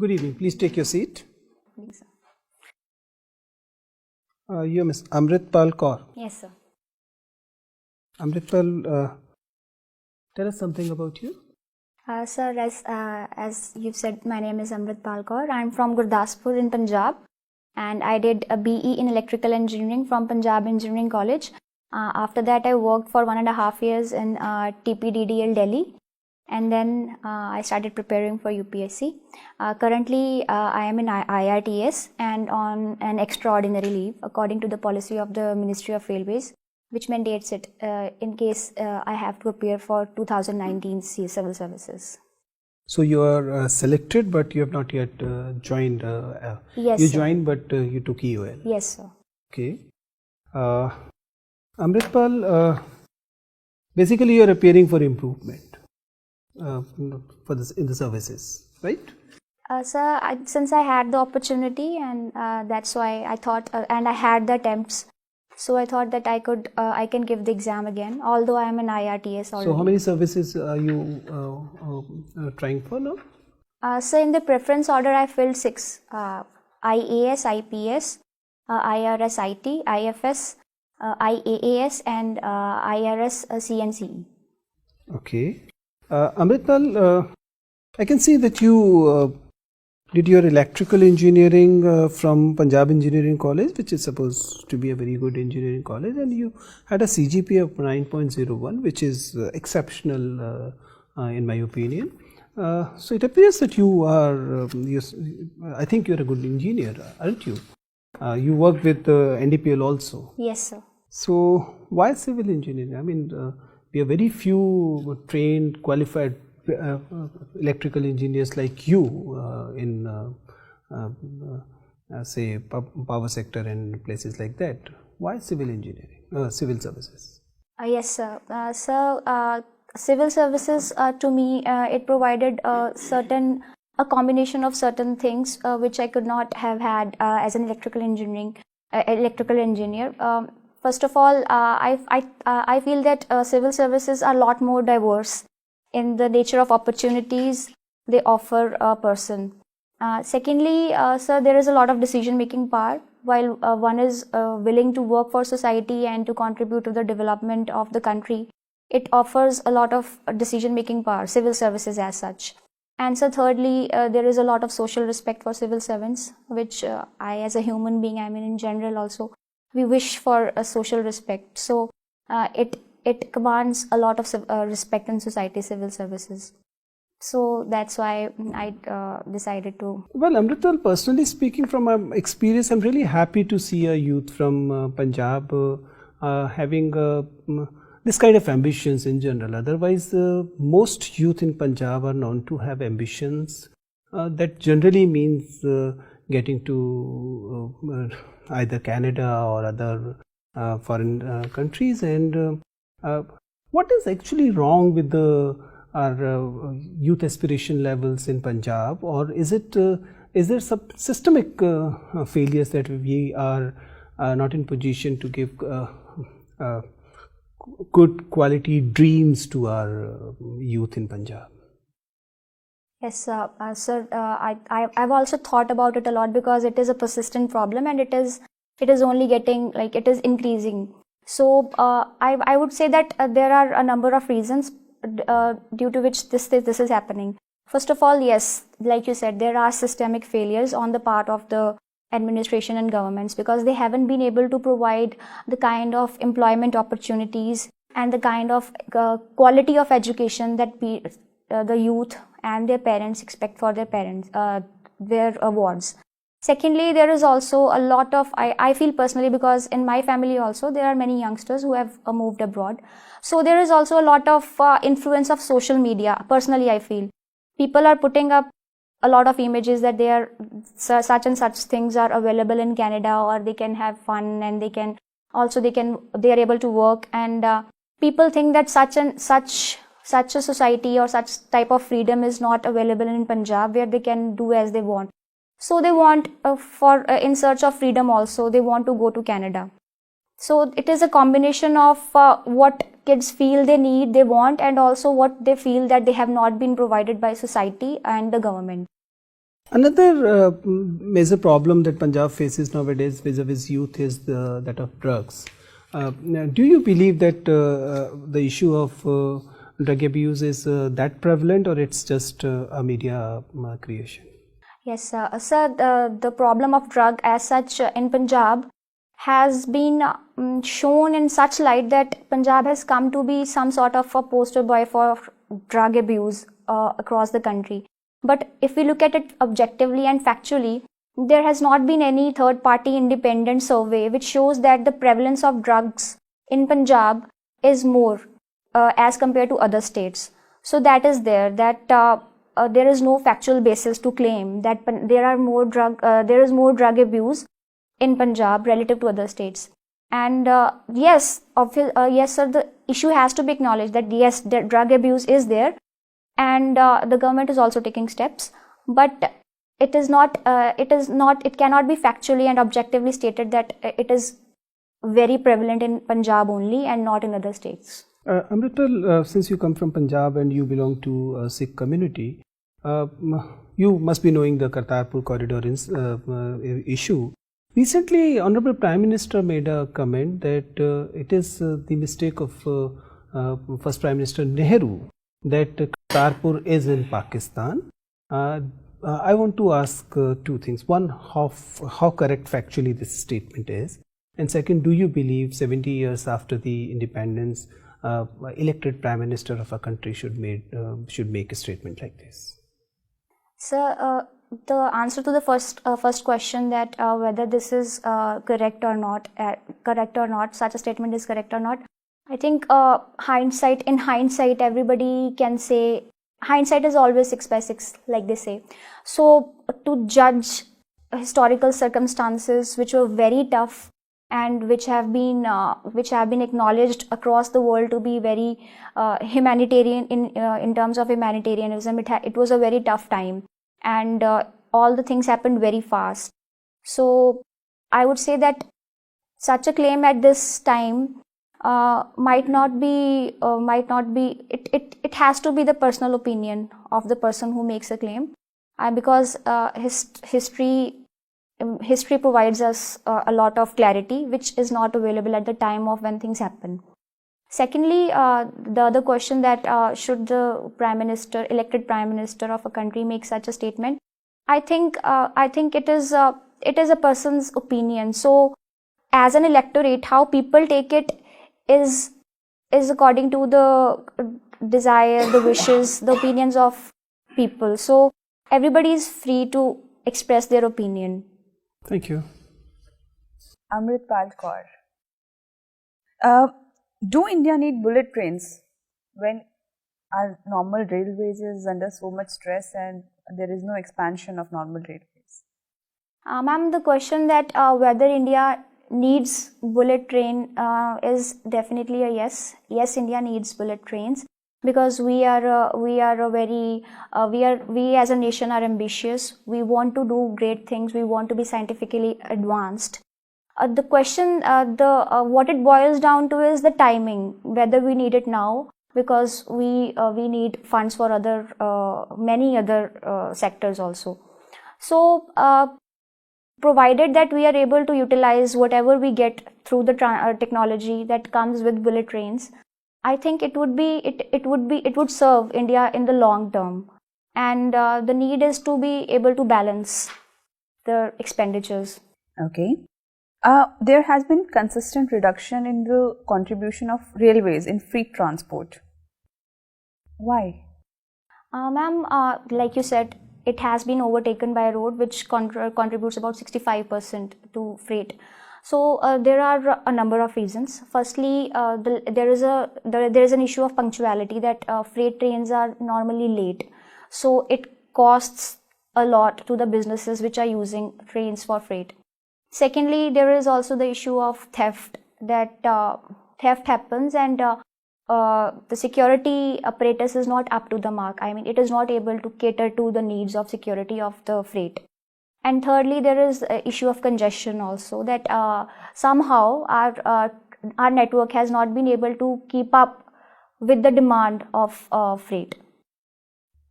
Good evening. Please take your seat. Yes, sir. You're Ms. Amritpal Kaur. Yes, sir. Amritpal, tell us something about you. Sir, as you've said, my name is Amritpal Kaur. I'm from Gurdaspur in Punjab, and I did a BE in electrical engineering from Punjab Engineering College. After that, I worked for 1.5 years in TPDDL Delhi, and then I started preparing for UPSC. Currently, I am in IRTS and on an extraordinary leave according to the policy of the Ministry of Railways, which mandates it in case I have to appear for 2019 civil services. So you are selected, but you have not yet joined. Yes, you sir. joined, but you took EOL. Yes, sir. Okay. Amritpal, basically you are appearing for improvement for this in the services, right? Sir, since I had the opportunity, and that's why I thought, and I had the attempts, so I thought that I can give the exam again, although I am an IRTS already. So how many services are you trying for now? So in the preference order, I filled 6: IAS, IPS, IRS IT, IFS, IAAS, and IRS CNCE. Okay. Amritpal, I can see that you did your electrical engineering from Punjab Engineering College, which is supposed to be a very good engineering college, and you had a CGPA of 9.01, which is exceptional in my opinion. So it appears that you are, I think you're a good engineer, aren't you? You worked with NDPL also. Yes, sir. So why civil engineering? I mean, we have very few trained, qualified electrical engineers like you in say power sector and places like that. Why civil engineering, civil services? Yes, sir. Civil services to me it provided a combination of certain things which I could not have had as an electrical engineer. First of all, I feel that civil services are a lot more diverse in the nature of opportunities they offer a person. Secondly, sir, there is a lot of decision-making power. While one is willing to work for society and to contribute to the development of the country, it offers a lot of decision-making power, civil services as such. And so thirdly, there is a lot of social respect for civil servants, which I as a human being, I mean in general also, we wish for a social respect. So it commands a lot of respect in society, civil services. So that's why I decided to. Well, Amritpal, personally speaking, from my experience, I'm really happy to see a youth from Punjab having this kind of ambitions in general. Otherwise, most youth in Punjab are known to have ambitions. That generally means getting to either Canada or other foreign countries. And what is actually wrong with our youth aspiration levels in Punjab, or is there some systemic failures that we are not in position to give good quality dreams to our youth in Punjab? Yes, sir. I've also thought about it a lot because it is a persistent problem and it is only getting, like, it is increasing. So I would say that there are a number of reasons due to which this is happening. First of all, yes, like you said, there are systemic failures on the part of the administration and governments because they haven't been able to provide the kind of employment opportunities and the kind of quality of education that the youth and their parents expect for their wards. Secondly, there is also a lot of, I feel personally, because in my family also there are many youngsters who have moved abroad. So there is also a lot of influence of social media. Personally, I feel people are putting up a lot of images that such and such things are available in Canada, or they can have fun and they are able to work, and people think that such a society or such type of freedom is not available in Punjab, where they can do as they want. So they want in search of freedom also, they want to go to Canada. So it is a combination of what kids feel they need, they want, and also what they feel that they have not been provided by society and the government. Another major problem that Punjab faces nowadays vis-a-vis youth is that of drugs. Now, do you believe that the issue of drug abuse is that prevalent, or it's just a media creation? Yes, sir. The problem of drug as such in Punjab has been shown in such light that Punjab has come to be some sort of a poster boy for drug abuse across the country. But if we look at it objectively and factually, there has not been any third party independent survey which shows that the prevalence of drugs in Punjab is more as compared to other states. So that is there, that there is no factual basis to claim that there is more drug abuse in Punjab relative to other states. And yes, sir, the issue has to be acknowledged that yes, the drug abuse is there, and the government is also taking steps, but it cannot be factually and objectively stated that it is very prevalent in Punjab only and not in other states. Amritpal, since you come from Punjab and you belong to a Sikh community, you must be knowing the Kartarpur corridor issue. Recently, Honorable Prime Minister made a comment that it is the mistake of first Prime Minister Nehru that Kartarpur is in Pakistan. I want to ask two things. One, how correct factually this statement is, and second, do you believe 70 years after the independence, elected Prime Minister of a country should make a statement like this? Sir, the answer to the first question, that whether this is correct or not, such a statement is correct or not, I think in hindsight, everybody can say hindsight is always 6 by 6, like they say. So to judge historical circumstances which were very tough and which have been acknowledged across the world to be very humanitarian in terms of humanitarianism, it was a very tough time, and all the things happened very fast. So I would say that such a claim at this time might not be. It has to be the personal opinion of the person who makes a claim, because history provides us a lot of clarity, which is not available at the time of when things happen. Secondly, the other question, that should the elected prime minister of a country make such a statement? I think it is a person's opinion. So as an electorate, how people take it is according to the desire, the wishes, the opinions of people. So everybody is free to express their opinion. Thank you. Amritpal Kaur. Do India need bullet trains when our normal railways is under so much stress and there is no expansion of normal railways? Ma'am, the question that whether India needs bullet train is definitely a yes. Yes, India needs bullet trains, because we as a nation are ambitious. We want to do great things. We want to be scientifically advanced. The question, what it boils down to is the timing, whether we need it now, because we need funds for many other sectors also. So provided that we are able to utilize whatever we get through the technology that comes with bullet trains, I think it would serve India in the long term, and the need is to be able to balance the expenditures. Okay. There has been consistent reduction in the contribution of railways in freight transport. Why? Ma'am, like you said, it has been overtaken by road, which contributes about 65% to freight. So there are a number of reasons. Firstly, there is an issue of punctuality, that freight trains are normally late, so it costs a lot to the businesses which are using trains for freight. Secondly, there is also the issue of theft, that theft happens, and the security apparatus is not up to the mark. I mean, it is not able to cater to the needs of security of the freight. And thirdly, there is an issue of congestion also, that somehow our network has not been able to keep up with the demand of freight.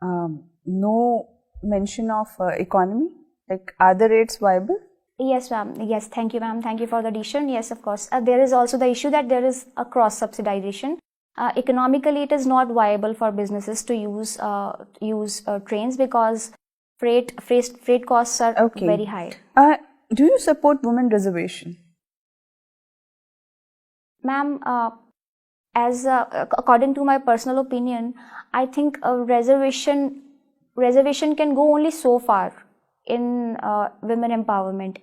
No mention of economy? Like, are the rates viable? Yes, ma'am. Yes, thank you, ma'am. Thank you for the addition. Yes, of course. There is also the issue that there is a cross subsidization. Economically, it is not viable for businesses to use trains because freight costs are Okay. very high. Do you support women reservation? Ma'am, according to my personal opinion, I think a reservation can go only so far in women empowerment.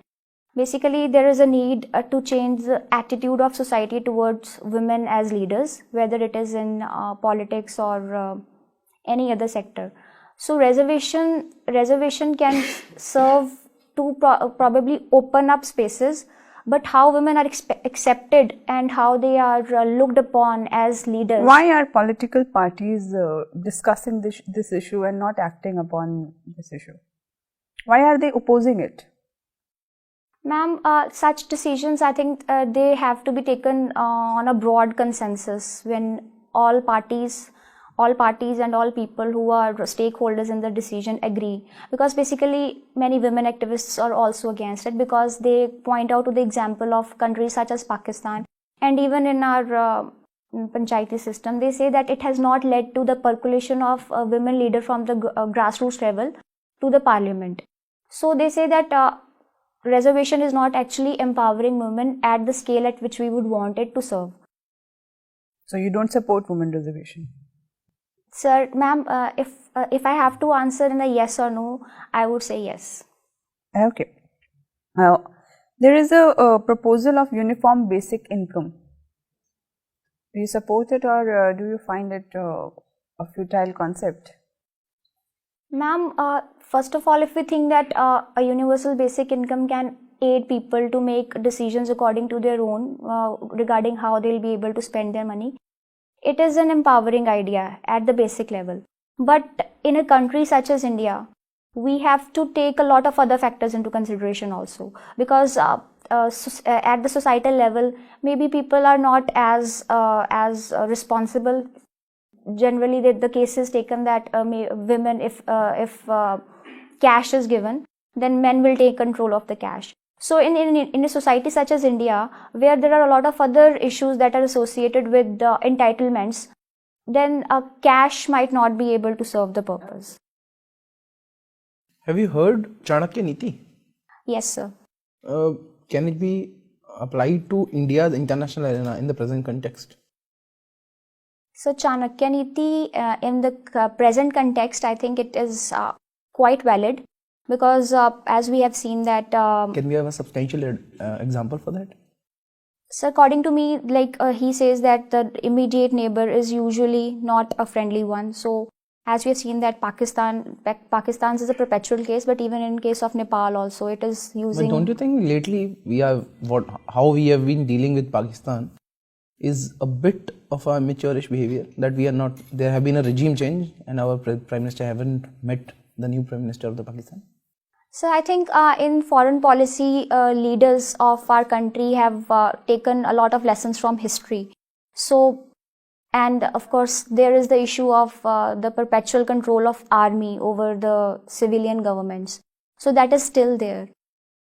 Basically, there is a need to change the attitude of society towards women as leaders, whether it is in politics or any other sector. So reservation can serve to probably open up spaces, but how women are accepted and how they are looked upon as leaders. Why are political parties discussing this issue and not acting upon this issue? Why are they opposing it? Ma'am, such decisions, I think they have to be taken on a broad consensus when all parties and all people who are stakeholders in the decision agree. Because basically, many women activists are also against it because they point out to the example of countries such as Pakistan, and even in our panchayati system, they say that it has not led to the percolation of a women leader from the grassroots level to the parliament. So they say that reservation is not actually empowering women at the scale at which we would want it to serve. So you don't support women reservation? Sir, ma'am, if I have to answer in a yes or no, I would say yes. Okay. Now, there is a proposal of uniform basic income. Do you support it, or do you find it a futile concept? Ma'am, first of all, if we think that a universal basic income can aid people to make decisions according to their own regarding how they'll be able to spend their money, it is an empowering idea at the basic level. But in a country such as India, we have to take a lot of other factors into consideration also, because at the societal level, maybe people are not as responsible. Generally, the case is taken that women, if cash is given, then men will take control of the cash. So in a society such as India, where there are a lot of other issues that are associated with entitlements, then cash might not be able to serve the purpose. Have you heard Chanakya Niti? Yes, sir. Can it be applied to India's international arena in the present context? So Chanakya Niti, in the present context, I think it is quite valid, because as we have seen that... Can we have a substantial example for that? So according to me, he says that the immediate neighbor is usually not a friendly one. So as we have seen that Pakistan's is a perpetual case, but even in case of Nepal also, it is using... But don't you think lately how we have been dealing with Pakistan is a bit of a mature-ish behavior, that we are not... There have been a regime change and our Prime Minister haven't met the new Prime Minister of the Pakistan? So I think in foreign policy, leaders of our country have taken a lot of lessons from history. So, and of course, there is the issue of the perpetual control of army over the civilian governments. So that is still there.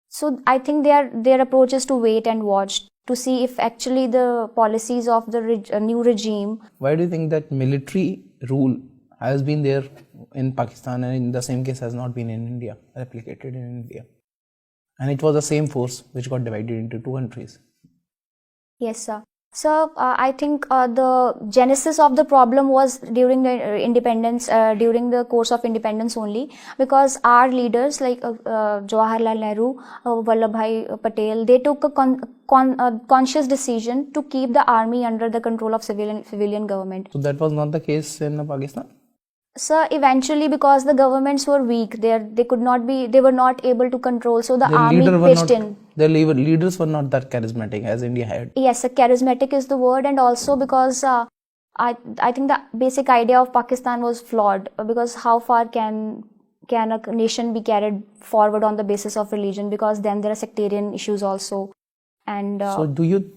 So I think their approach is to wait and watch to see if actually the policies of the new regime... Why do you think that military rule has been there in Pakistan and in the same case has not been in India, replicated in India? And it was the same force which got divided into two countries. Yes, sir. So I think the genesis of the problem was during the independence, during the course of independence only, because our leaders like Jawaharlal Nehru, Vallabhbhai Patel, they took a conscious decision to keep the army under the control of civilian government. So that was not the case in Pakistan? Sir, eventually, because the governments were weak, they were not able to control, so the army pitched in. Their leaders were not that charismatic as India had. Yes, charismatic is the word, and also because I think the basic idea of Pakistan was flawed, because how far can a nation be carried forward on the basis of religion, because then there are sectarian issues also. And so do you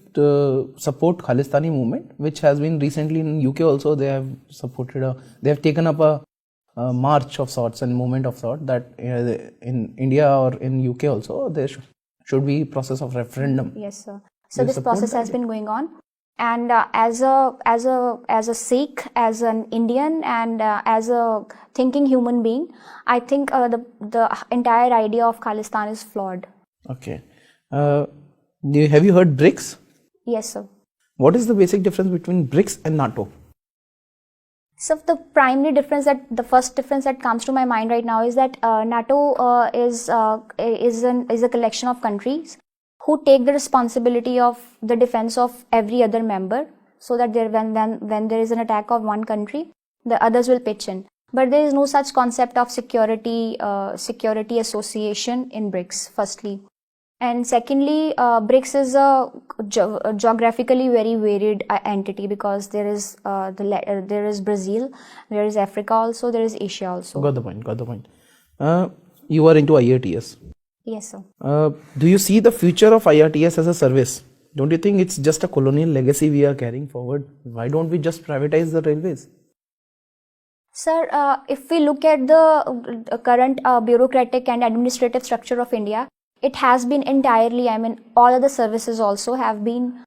support Khalistani movement, which has been recently in UK also? They have supported they have taken up a march of sorts and movement of sort that in India or in UK also there should be process of referendum. Yes, sir. So You this support process that? has been going on, and as a Sikh, as an Indian, and as a thinking human being, I think the entire idea of Khalistan is flawed. Okay. Have you heard BRICS? Yes, sir. What is the basic difference between BRICS and NATO? So the primary difference the first difference that comes to my mind right now is that NATO is a collection of countries who take the responsibility of the defense of every other member, so that when there is an attack of one country, the others will pitch in. But there is no such concept of security association in BRICS, firstly. And secondly, BRICS is a geographically very varied entity, because there is Brazil, there is Africa also, there is Asia also. Got the point. You are into IRTS. Yes, sir. Do you see the future of IRTS as a service? Don't you think it's just a colonial legacy we are carrying forward? Why don't we just privatize the railways? Sir, if we look at the current bureaucratic and administrative structure of India, it has been entirely, all other services also have been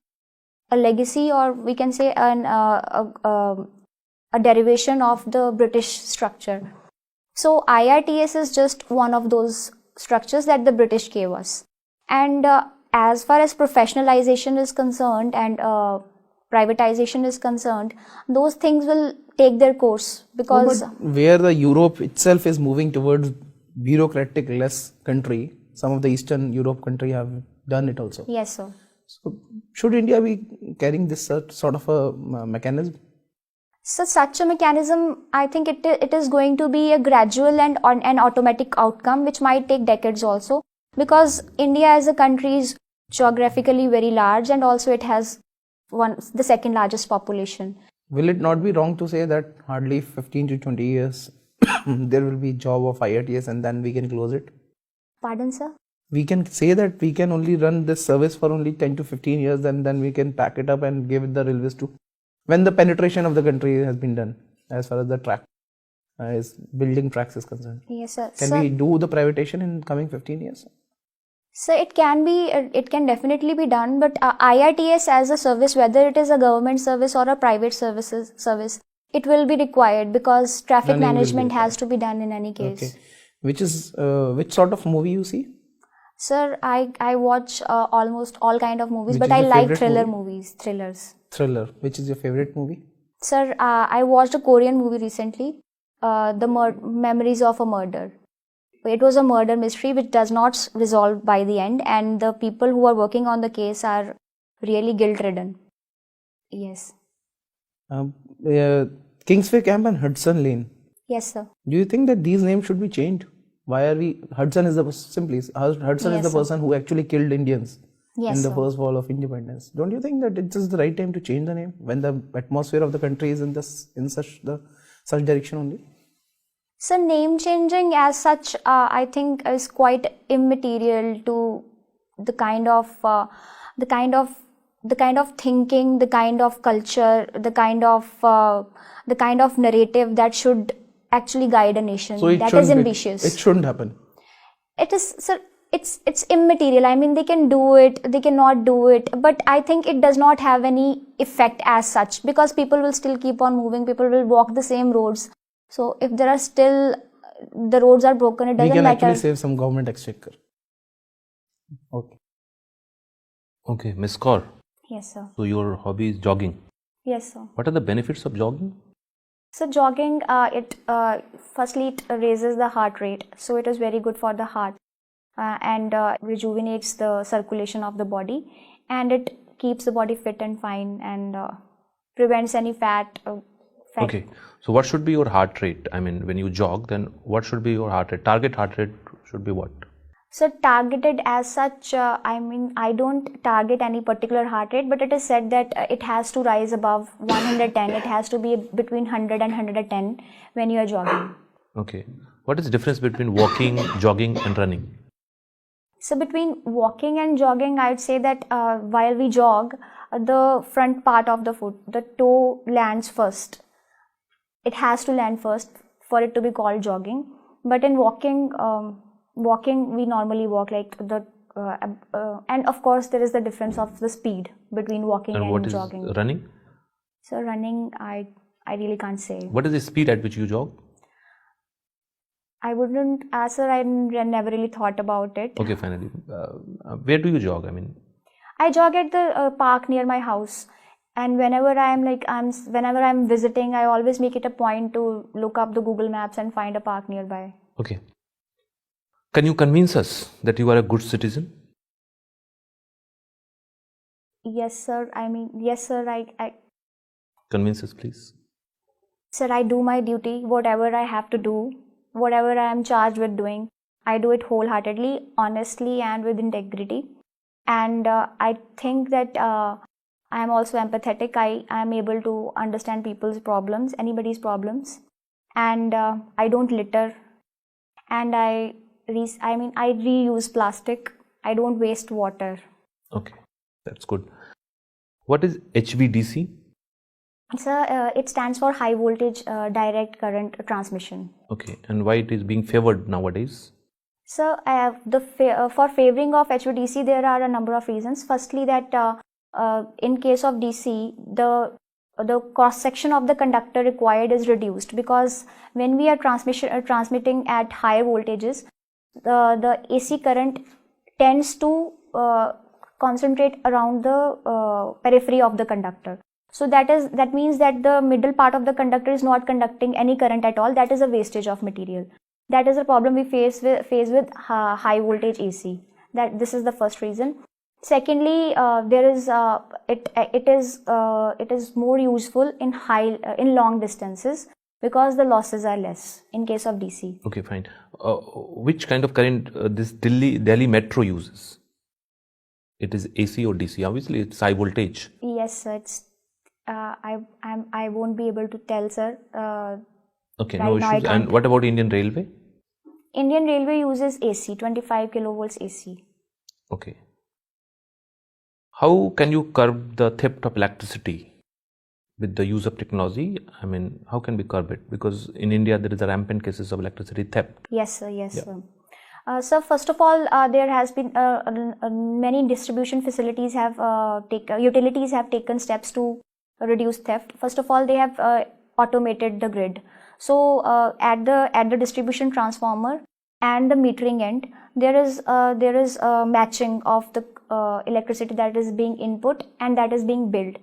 a legacy, or we can say a derivation of the British structure. So IRTS is just one of those structures that the British gave us. And as far as professionalization is concerned and privatization is concerned, those things will take their course, because where the Europe itself is moving towards bureaucratic less country, some of the Eastern Europe country have done it also. Yes, sir. So should India be carrying this sort of a mechanism? So such a mechanism, I think it is going to be a gradual and an automatic outcome, which might take decades also, because India as a country is geographically very large, and also it has the second largest population. Will it not be wrong to say that hardly 15 to 20 years there will be job of IRTS and then we can close it? Pardon, sir? We can say that we can only run this service for only 10 to 15 years, and then we can pack it up and give it the railways to when the penetration of the country has been done as far as the track is building tracks is concerned. Yes, sir. Can we do the privatization in coming 15 years? So it can definitely be done, but IRTS as a service, whether it is a government service or a private service, it will be required, because traffic Running will be management required. has to be done in any case. Okay. Which sort of movie you see? Sir, I watch almost all kind of movies, Which but is I your like favorite thrillers. Thriller. Which is your favorite movie? Sir, I watched a Korean movie recently, Memories of a Murder. It was a murder mystery which does not resolve by the end, and the people who are working on the case are really guilt-ridden. Yes. Kingsway Camp and Hudson Lane. Yes, sir. Do you think that these names should be changed? Why are we? Hudson is the Hudson is Yes, the sir. person who actually killed Indians Yes, in the sir. first war of independence. Don't you think that it is the right time to change the name when the atmosphere of the country is in such direction only? So name changing as such, I think, is quite immaterial to the kind of thinking, the kind of culture, the kind of narrative that should actually guide a nation. So it That shouldn't is be- ambitious. It shouldn't happen. It is, sir. It's immaterial. I mean, they can do it, they cannot do it, but I think it does not have any effect as such, because people will still keep on moving. People will walk the same roads. So if there are still the roads are broken, it We doesn't can matter. actually save some government exchequer. Okay. Okay, Miss Kaur, Yes, sir. so your hobby is jogging. Yes, sir. What are the benefits of jogging? So jogging, firstly it raises the heart rate, so it is very good for the heart, and rejuvenates the circulation of the body, and it keeps the body fit and fine, and prevents any fat. Okay, so what should be your heart rate? I mean, when you jog, then what should be your heart rate? Target heart rate should be what? So targeted as such, I mean, I don't target any particular heart rate, but it is said that it has to rise above 110. It has to be between 100 and 110 when you are jogging. Okay, what is the difference between walking, jogging and running? So between walking and jogging, I would say that while we jog, the front part of the foot, the toe lands first. It has to land first. for it to be called jogging. But in walking, we normally walk like and of course there is the difference of the speed between walking And and what is jogging. running? So running, I really can't say. What is the speed at which you jog? I wouldn't answer. I never really thought about it. Okay, finally. Where do you jog? I mean, I jog at the park near my house, and whenever I'm visiting, I always make it a point to look up the Google Maps and find a park nearby. okay. Can you convince us that you are a good citizen? Yes, sir. Yes, sir. Convince us, please. Sir, I do my duty, whatever I have to do, whatever I am charged with doing. I do it wholeheartedly, honestly, and with integrity. And I think that I am also empathetic. I am able to understand people's problems, anybody's problems. And I don't litter. And I reuse plastic. I don't waste water. Okay, that's good. What is HVDC? It stands for high voltage direct current transmission. Okay, and why it is being favored nowadays? So, for favoring of HVDC, there are a number of reasons. Firstly, that in case of DC, the cross section of the conductor required is reduced, because when we are transmitting at higher voltages, the AC current tends to concentrate around the periphery of the conductor. So that means that the middle part of the conductor is not conducting any current at all. That is a wastage of material. That is a problem we face with high voltage AC. This is the first reason. Secondly, it is more useful in long distances, because the losses are less in case of DC. Okay, fine. Which kind of current this Delhi Metro uses? It is AC or DC? Obviously, it's high voltage. Yes, sir. It's I won't be able to tell, sir. Okay, right no now I issues. can't. And what about Indian Railway? Indian Railway uses AC, 25 kilovolts AC. Okay. How can you curb the theft of electricity with the use of technology? I mean, how can we curb it? Because in India there is a rampant cases of electricity theft. Yes, sir. Yes, Yeah. sir. So first of all, there has been many distribution facilities utilities have taken steps to reduce theft. First of all, they have automated the grid. So at the distribution transformer and the metering end, there is a matching of the electricity that is being input and that is being billed.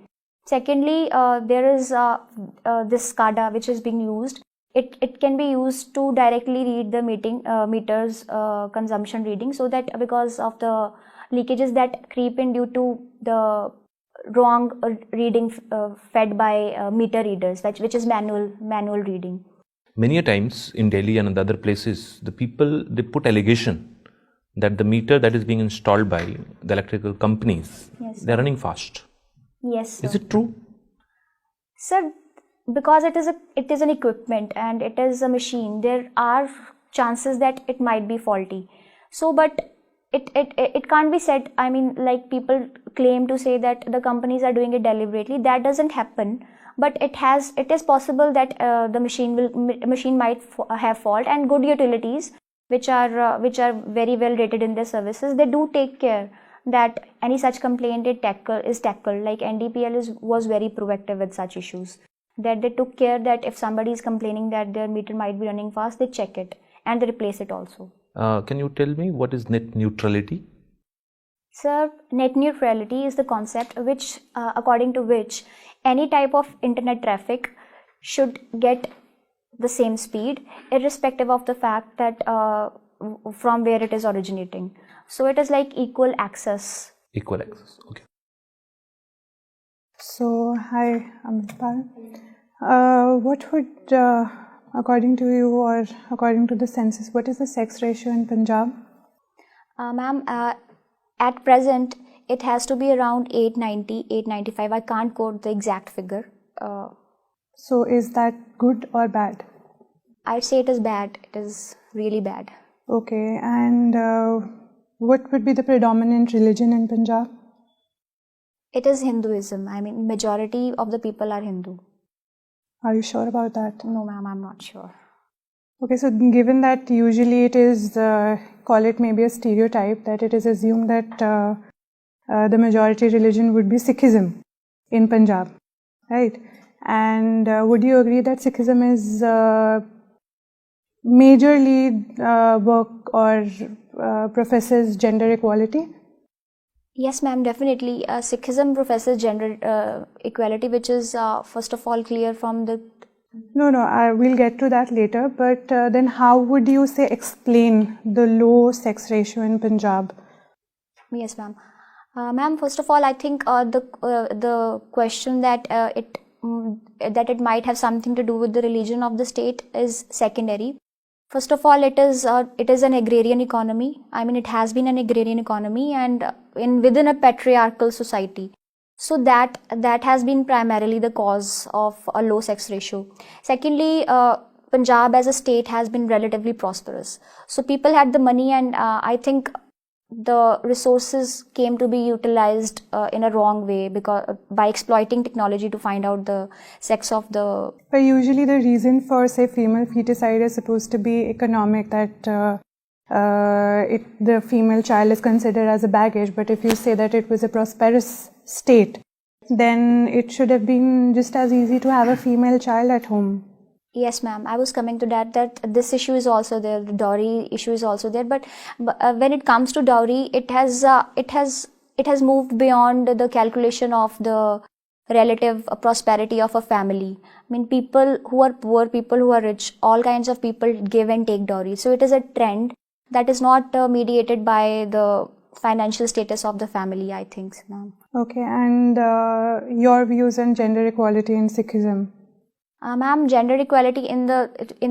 Secondly, there is this SCADA which is being used. It can be used to directly read the meters consumption reading, so that because of the leakages that creep in due to the wrong reading fed by meter readers, which is manual reading. Many a times in Delhi and in other places, the people, they put allegation that the meter that is being installed by the electrical companies, Yes, they are running fast. Yes, sir. Is it true? Sir, because it is an equipment and it is a machine, there are chances that it might be faulty. So, but it can't be said. I mean, like people claim to say that the companies are doing it deliberately. That doesn't happen. But it is possible that the machine might have fault, and good utilities which are very well rated in their services, they do take care that any such complaint is tackled. Like NDPL was very proactive with such issues, that they took care that if somebody is complaining that their meter might be running fast, they check it and they replace it also. Can you tell me what is net neutrality? Sir, net neutrality is the concept according to which any type of internet traffic should get the same speed, irrespective of the fact that from where it is originating. So it is like equal access. Equal access. Okay. So, hi, Amritpal. What would, according to you or according to the census, what is the sex ratio in Punjab? Ma'am, at present, it has to be around 890, 895. I can't quote the exact figure. So, is that good or bad? I'd say it is bad. It is really bad. Okay, and what would be the predominant religion in Punjab? It is Hinduism. I mean, majority of the people are Hindu. Are you sure about that? No, ma'am, I'm not sure. Okay, so given that usually it is, call it maybe a stereotype, that it is assumed that the majority religion would be Sikhism in Punjab, right? And would you agree that Sikhism is majorly work or professes gender equality? Yes, ma'am, definitely. Sikhism professes gender equality, which is first of all clear from the. No, I will get to that later, but then how would you say explain the low sex ratio in Punjab? Yes, ma'am. Ma'am, first of all, I think the question that it might have something to do with the religion of the state is secondary. First of all, it is an agrarian economy. I mean, it has been an agrarian economy, and within a patriarchal society. So that has been primarily the cause of a low sex ratio. Secondly, Punjab as a state has been relatively prosperous. So people had the money, and I think the resources came to be utilized in a wrong way because by exploiting technology to find out the sex of the. But usually the reason for, say, female feticide is supposed to be economic, that the female child is considered as a baggage. But if you say that it was a prosperous state, then it should have been just as easy to have a female child at home. Yes, ma'am. I was coming to that this issue is also there. The dowry issue is also there. But when it comes to dowry, it has moved beyond the calculation of the relative prosperity of a family. I mean, people who are poor, people who are rich, all kinds of people give and take dowry. So it is a trend that is not mediated by the financial status of the family, I think, ma'am. Okay, and your views on gender equality in Sikhism? Ma'am, gender equality in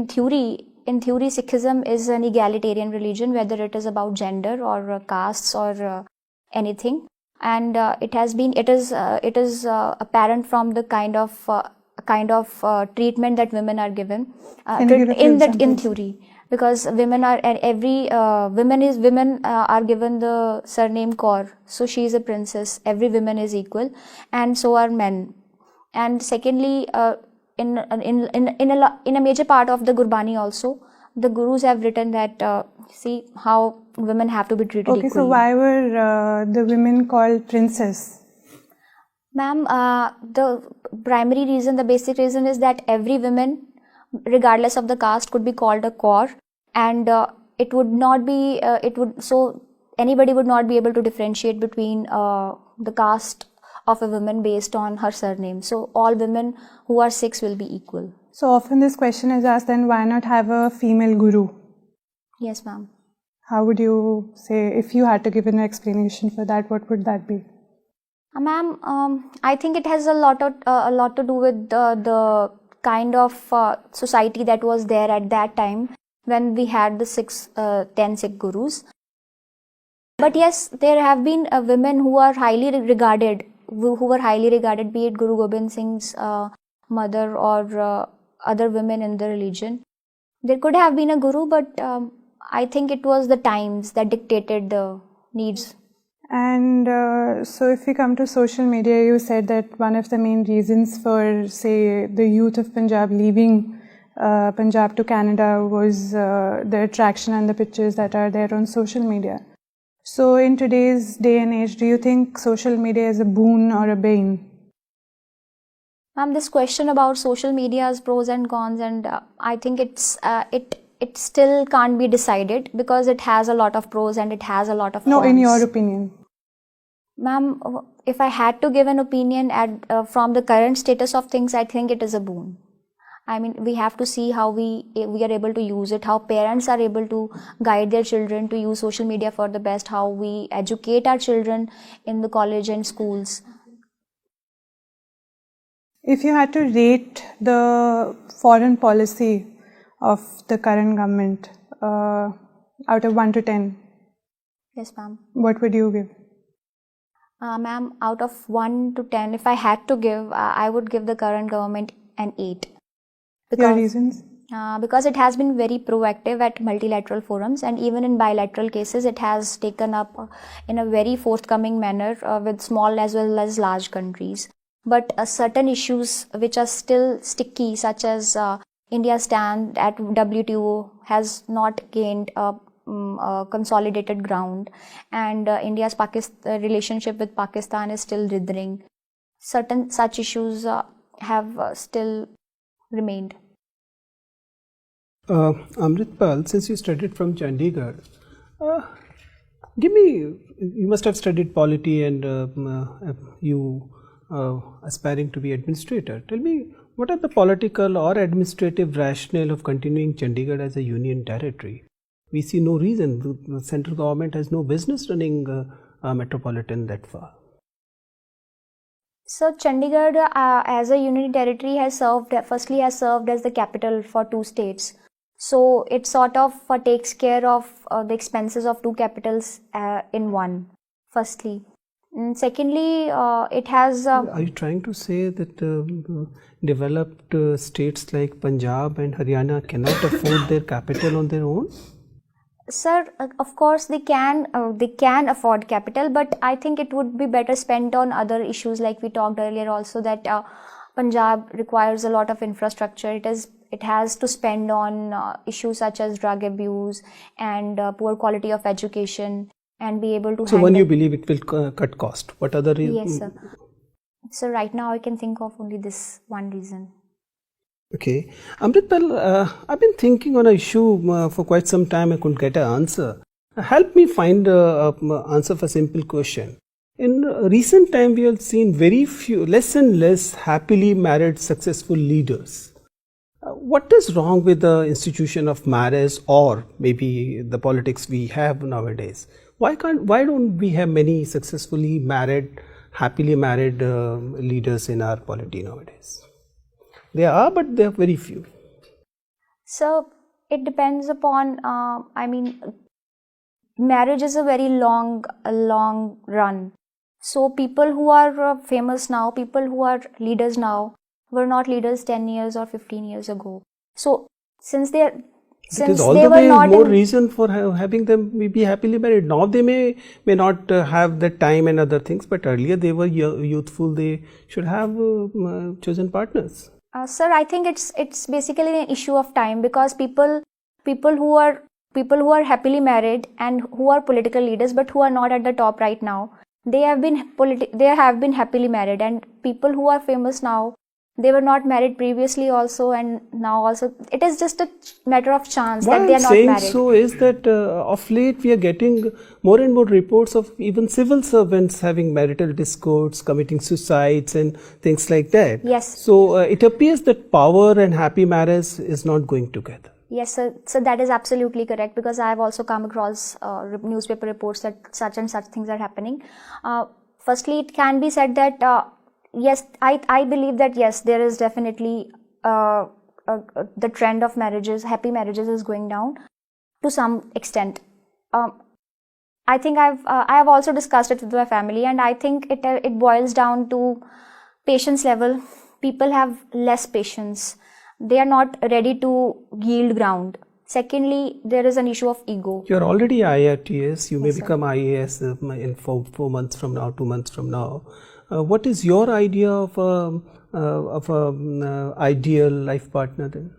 theory, Sikhism is an egalitarian religion, whether it is about gender or castes or anything, and it is apparent from the kind of treatment that women are given in theory, because women are given the surname Kaur, so she is a princess. Every woman is equal, and so are men. And secondly, in a major part of the Gurbani also, the gurus have written that see how women have to be treated equally. Okay, so why were the women called princess? Ma'am, the primary reason, the basic reason is that every woman, regardless of the caste, could be called a kaur, and it would not be so anybody would not be able to differentiate between the caste of a woman based on her surname. So all women who are Sikhs will be equal. So often this question is asked, then why not have a female guru? Yes, ma'am. How would you say, if you had to give an explanation for that, what would that be? Ma'am, I think it has a lot to do with the kind of society that was there at that time when we had the 10 Sikh gurus. But yes, there have been women who are highly regarded, be it Guru Gobind Singh's mother or other women in the religion. There could have been a guru, but I think it was the times that dictated the needs. And so if we come to social media, you said that one of the main reasons for, say, the youth of Punjab leaving Punjab to Canada was the attraction and the pictures that are there on social media. So in today's day and age, do you think social media is a boon or a bane? Ma'am, this question about social media's pros and cons, and I think it still can't be decided because it has a lot of pros and it has a lot of cons. No, in your opinion. Ma'am, if I had to give an opinion from the current status of things, I think it is a boon. I mean, we have to see how we are able to use it, how parents are able to guide their children to use social media for the best, how we educate our children in the college and schools. If you had to rate the foreign policy of the current government out of 1 to 10, yes, ma'am. What would you give? Ma'am, out of 1 to 10, if I had to give, I would give the current government an 8. Your reasons? Because it has been very proactive at multilateral forums, and even in bilateral cases, it has taken up in a very forthcoming manner with small as well as large countries. But certain issues which are still sticky, such as India's stand at WTO has not gained a consolidated ground, and India's relationship with Pakistan is still dithering. Certain such issues have still remained. Amritpal, since you studied from Chandigarh, you must have studied polity and you aspiring to be administrator. Tell me, what are the political or administrative rationale of continuing Chandigarh as a union territory? We see no reason. The central government has no business running a metropolitan that far. So Chandigarh as a union territory has served as the capital for two states. So it sort of takes care of the expenses of two capitals in one, firstly. And secondly, it has... Are you trying to say that developed states like Punjab and Haryana cannot afford their capital on their own? Sir, of course they can afford capital, but I think it would be better spent on other issues, like we talked earlier also, that Punjab requires a lot of infrastructure. It has to spend on issues such as drug abuse and poor quality of education, and be able to So when you believe it will cut cost, what other reason? Yes, sir. So right now I can think of only this one reason. Okay. Amritpal, I've been thinking on an issue for quite some time. I couldn't get an answer. Help me find an answer for a simple question. In recent time, we have seen less and less happily married successful leaders. What is wrong with the institution of marriage, or maybe the politics we have nowadays? Why don't we have many successfully married, happily married leaders in our polity nowadays? There are, but there are very few. So it depends upon, marriage is a very long run. So people who are famous now, people who are leaders now, were not leaders 10 years or 15 years ago. So since they were more reason for having them be happily married. Now they may not have the time and other things, but earlier they were youthful. They should have chosen partners. Sir, I think it's basically an issue of time, because people who are happily married and who are political leaders but who are not at the top right now, they have been happily married, and people who are famous now, they were not married previously also, and now also. It is just a matter of chance that they are not married. What I'm saying so is that of late we are getting more and more reports of even civil servants having marital discords, committing suicides and things like that. Yes. So it appears that power and happy marriage is not going together. Yes, sir. So that is absolutely correct, because I have also come across newspaper reports that such and such things are happening. Firstly, it can be said that yes, I believe that yes, there is definitely the trend of happy marriages is going down to some extent. I think I have also discussed it with my family, and I think it boils down to patience level. People have less patience. They are not ready to yield ground. Secondly, there is an issue of ego. You are already IAS. You may become IAS in 4 months from now, 2 months from now. What is your idea of a ideal life partner then?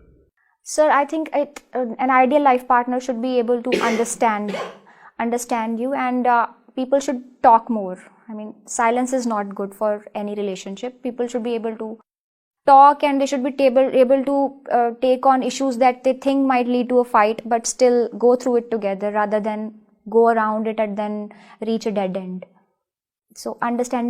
Sir, I think an ideal life partner should be able to understand you, and people should talk more. I mean, silence is not good for any relationship. People should be able to talk, and they should be able to take on issues that they think might lead to a fight, but still go through it together rather than go around it and then reach a dead end. So understanding